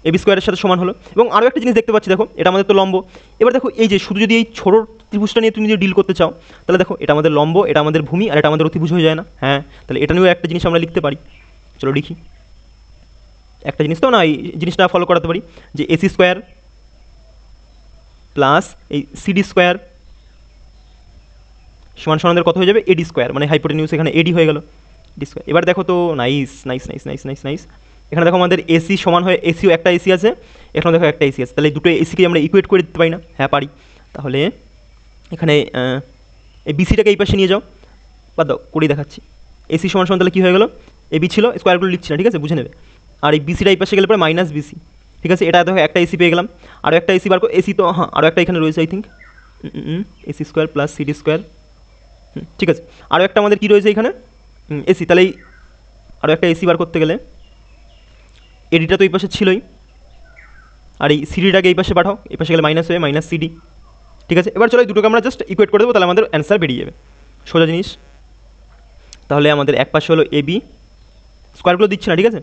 এবি স্কোয়ারের সাথে সমান হলো। এবং আরও একটা জিনিস দেখতে পাচ্ছি দেখো, এটা আমাদের তো লম্ব। এবার দেখো এই যে শুধু যদি এই ছোটো ত্রিভুজটা নিয়ে তুমি যদি ডিল করতে চাও, তাহলে দেখো এটা আমাদের লম্ব, এটা আমাদের ভূমি, আর এটা আমাদের অতিভুজ হয়ে যায় না? হ্যাঁ, তাহলে এটা নিয়েও একটা জিনিস আমরা লিখতে পারি। চলো লিখি একটা জিনিস, তো না এই জিনিসটা ফলো করাতে পারি, যে এসি স্কোয়ার প্লাস এই সিডি স্কোয়ার সমান সমানদের কত হয়ে যাবে, এডি স্কোয়ার, মানে হাইপোটেনিউজ এখানে এডি হয়ে গেল, ডি স্কোয়ার। এবার দেখো তো, nice nice nice nice nice nice, এখানে দেখো আমাদের এসি সমান হয়ে, এসিও একটা এসি আছে, এখানে দেখো একটা এসি আছে, তাহলে দুটো এসিকে আমরা ইকুয়েট করে দিতে পারি না? হ্যাঁ পারি। তাহলে এখানে এই বিসিটাকে এই পাশে নিয়ে যাও, বাদ দাও করেই দেখাচ্ছি। এসি সমান সমান তাহলে কী হয়ে গেল, এবি ছিল, স্কোয়ারগুলো লিখছি না, ঠিক আছে, বুঝে নেবে। আর এই বিসিটা এই পাশে গেলে পরে মাইনাস বিসি, ঠিক আছে। এটা দেখো একটা এসি পেয়ে গেলাম, আরও একটা এসি বার করো, এসি তো হ্যাঁ আরও একটা এখানে রয়েছে I think, AC square plus CD square, ঠিক আছে। আরও একটা আমাদের কী রয়েছে এখানে, এসি, তাহলে এই আরও একটা এসি বার করতে গেলে এডিটা তো এই পাশে ছিলই, আর এই সিডিটাকে এই পাশে পাঠাও, এই পাশে গেলে মাইনাস হয়ে মাইনাস সিডি, ঠিক আছে। এবার চলো এই দুটোকে আমরা জাস্ট ইকুয়েট করে দেবো, তাহলে আমাদের অ্যান্সার বেরিয়ে যাবে, সোজা জিনিস। তাহলে আমাদের এক পাশে হলো এবি, স্কোয়ারগুলো দিচ্ছি না, ঠিক আছে,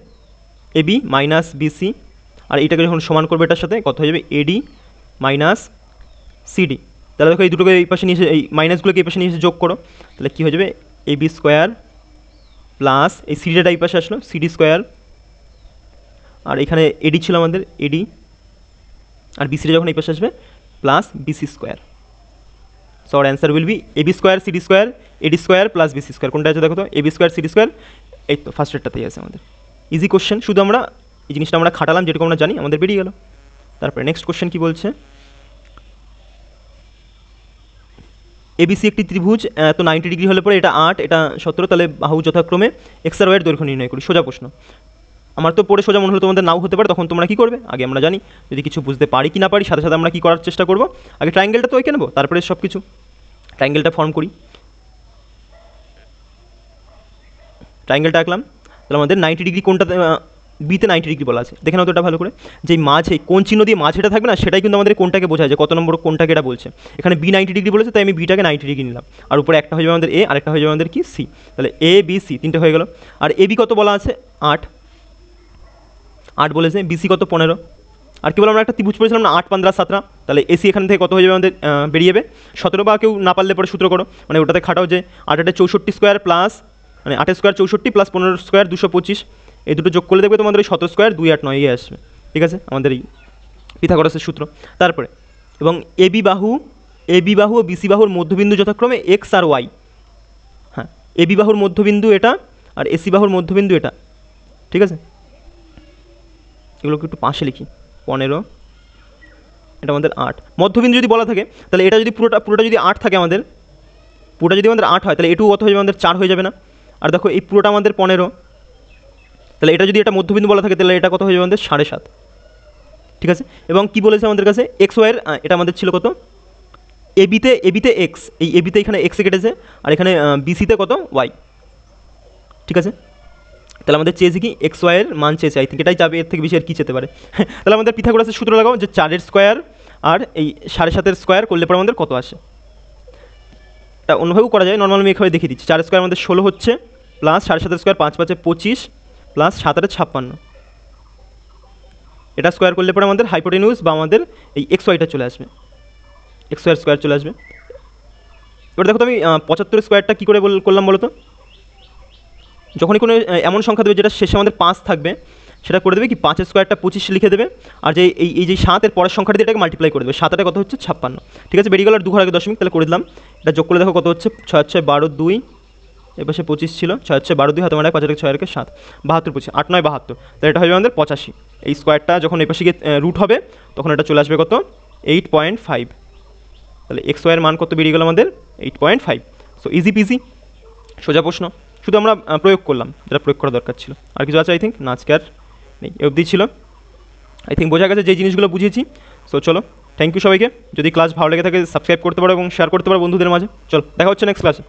এবি মাইনাস বিসি, আর এইটাকে যখন সমান করবে এটার সাথে কত হয়ে যাবে, এডি মাইনাস সিডি। তাহলে দেখো এই দুটোকে এই পাশে নিয়ে এসে, এই মাইনাসগুলোকে এই পাশে নিয়ে এসে যোগ করো, তাহলে কী হয়ে যাবে, এবি স্কোয়ার প্লাস এই সিডিটা এই পাশে আসলো, সিডি স্কোয়ার, আর এখানে এডি ছিল আমাদের, এডি, আর বিসিটা যখন এই পাশে আসবে plus BC square. So our answer will be AB square CD square AD square plus BC square. কোনটা আছে দেখো তো, এবি স্কোয়ার সিডি স্কোয়ার, এই তো ফার্স্ট রেটটাতেই আছে আমাদের। ইজি কোশ্চেন, শুধু আমরা এই জিনিসটা আমরা খাটালাম, যেটুকু আমরা জানি আমাদের বেরিয়ে গেল। তারপরে নেক্সট কোশ্চেন কী বলছে, এবিসি একটি ত্রিভুজ, তো 90 ডিগ্রি হলে পরে এটা 8, এটা 17, তাহলে বাহু যথাক্রমে এক্স আর ওয়াইয়ের দৈর্ঘ্য নির্ণয় করি। সোজা প্রশ্ন, আমার তো পড়ে সোজা মনে হলো, তোমাদের নাও হতে পারে, তখন তোমরা কী করবে, আগে আমরা জানি যদি কিছু বুঝতে পারি কি না পারি, সাথে সাথে আমরা কী করার চেষ্টা করবো, আগে ট্রায়াঙ্গেলটা তো এঁকে নেবো, তারপরে সব কিছু। ট্রায়াঙ্গেলটা ফর্ম করি, ট্রায়াঙ্গেলটা আঁকলাম, তাহলে আমাদের 90 ডিগ্রি কোনটা, বিতে 90 ডিগ্রি বলা আছে, দেখে নাও তো এটা ভালো করে, যে মাঝে কোন চিহ্ন দিয়ে মাঝেটা থাকবে না, সেটাই কিন্তু আমাদের কোনটাকে বোঝায়, যে কত নম্বর কোনটাকে এটা বলছে। এখানে বি 90 ডিগ্রি বলেছে, তাই আমি বিটাকে 90 ডিগ্রি নিলাম, আর উপরে একটা হয়ে যাবে আমাদের এ, আর একটা হয়ে যাবে আমাদের কি সি, তাহলে এ বি সি তিনটে হয়ে গেল। আর এ বি কত বলা আছে, 8 বলেছে, বিসি কত 15, আর কি বলে আমরা একটা ত্রিভুজ পড়েছিলাম না, 8 15 17, তাহলে এসি এখান থেকে কত হয়ে যাবে আমাদের, বেরিয়ে যাবে 17, বা কেউ না পারলে পরে সূত্র করো, মানে ওটাতে খাটাও যে 8 8 64 স্কোয়ার প্লাস, মানে 8 স্কোয়ার 64 প্লাস 15 স্কোয়ার 225, এই দুটো যোগ করলে দেখবে তোমাদের ওই 17 স্কোয়ার 2 8 9 আসবে, ঠিক আছে, আমাদের এই পিথাগোরাসের সূত্র। তারপরে এবং এবি বাহু ও বিসি বাহুর মধ্যবিন্দু যথাক্রমে এক্স আর ওয়াই। হ্যাঁ, এবি বাহুর মধ্যবিন্দু এটা আর এসি বাহুর মধ্যবিন্দু এটা, ঠিক আছে। এগুলোকে একটু পাশে লিখি। 15, এটা আমাদের 8। মধ্যবিন্দু যদি বলা থাকে তাহলে এটা যদি পুরোটা যদি 8 থাকে, পুরোটা যদি আমাদের 8 হয় তাহলে এটুকু কত হয়ে যাবে আমাদের 4 হয়ে যাবে না। আর দেখো এই পুরোটা আমাদের 15, তাহলে এটা যদি এটা মধ্যবিন্দু বলা থাকে তাহলে এটা কত হয়ে যাবে আমাদের 7.5, ঠিক আছে। এবং কি বলেছে আমাদের কাছে এক্স ওয়াইয়ের, এটা আমাদের ছিল কত, এবিতে এক্স, এই এবিতে এখানে এক্সে কেটেছে আর এখানে বিসিতে কত ওয়াই, ঠিক আছে। তাহলে আমাদের চেয়েছে কি এক্স ওয়াইয়ের মান চেয়েছে, আই থিঙ্ক এটাই যাবে, এর থেকে বেশি আর কী চেতে পারে। তাহলে আমাদের পিথাগোরাসের সূত্র লাগাও যে 4 স্কোয়ার আর এই 7.5 স্কোয়ার করলে পরে আমাদের কত আসে। এটা অন্যভাবেও করা যায়, নর্মাল আমি এভাবে দেখিয়ে দিচ্ছি। 4 স্কোয়ার আমাদের 16 হচ্ছে, প্লাস 7.5 স্কোয়ার 5 5 25, প্লাস 7 8 56, এটা স্কোয়ার করলে পরে আমাদের হাইপোটেনিউস বা আমাদের এই এক্স ওয়াইটা চলে আসবে, এক্স ওয়াইয়ের স্কোয়ার চলে আসবে। এবার দেখো তো আমি 75 স্কোয়ারটা কী করে করলাম বলো তো। যখনই কোনো এমন সংখ্যা দেবে যেটা শেষে আমাদের 5 থাকবে, সেটা করে দেবে কি 5 স্কোয়ারটা 25 লিখে দেবে, আর যে এই যে 7 এর পরের সংখ্যাটা দিয়ে এটাকে মাল্টিপ্লাই করে দেবে। 7 কত হচ্ছে 56, ঠিক আছে। বেরিয়ে গেল আর 2 ঘর আগে দশমিক, তাহলে করে দিলাম। এটা যোগ করে দেখো কত হচ্ছে 6 6 12 2, এর পাশে 25 ছিল, 6 6 12 2 হাতে মারা 5 6 7 72 25 8 9 72, তাহলে এটা হবে আমাদের 85। এই স্কোয়ারটা যখন এই পাশে গিয়ে রুট হবে তখন এটা চলে আসবে কত 8.5। তাহলে এক্স ওয়াইয়ের মান কত বেরিয়ে গেল আমাদের 8.5। সো ইজি পিজি, সোজা প্রশ্ন, শুধু আমরা প্রয়োগ করলাম যেটা প্রয়োগ করা দরকার ছিল। আর কিছু আছে আই থিঙ্ক না, আজকে আর নেই, এ অবধি ছিল আই থিঙ্ক, বোঝা গেছে যে জিনিসগুলো বুঝিয়েছি। সো চলো, থ্যাংক ইউ সবাইকে। যদি ক্লাস ভালো লেগে থাকে সাবস্ক্রাইব করতে পারো এবং শেয়ার করতে পারো বন্ধুদের মাঝে। চলো দেখা হচ্ছে নেক্সট ক্লাসে।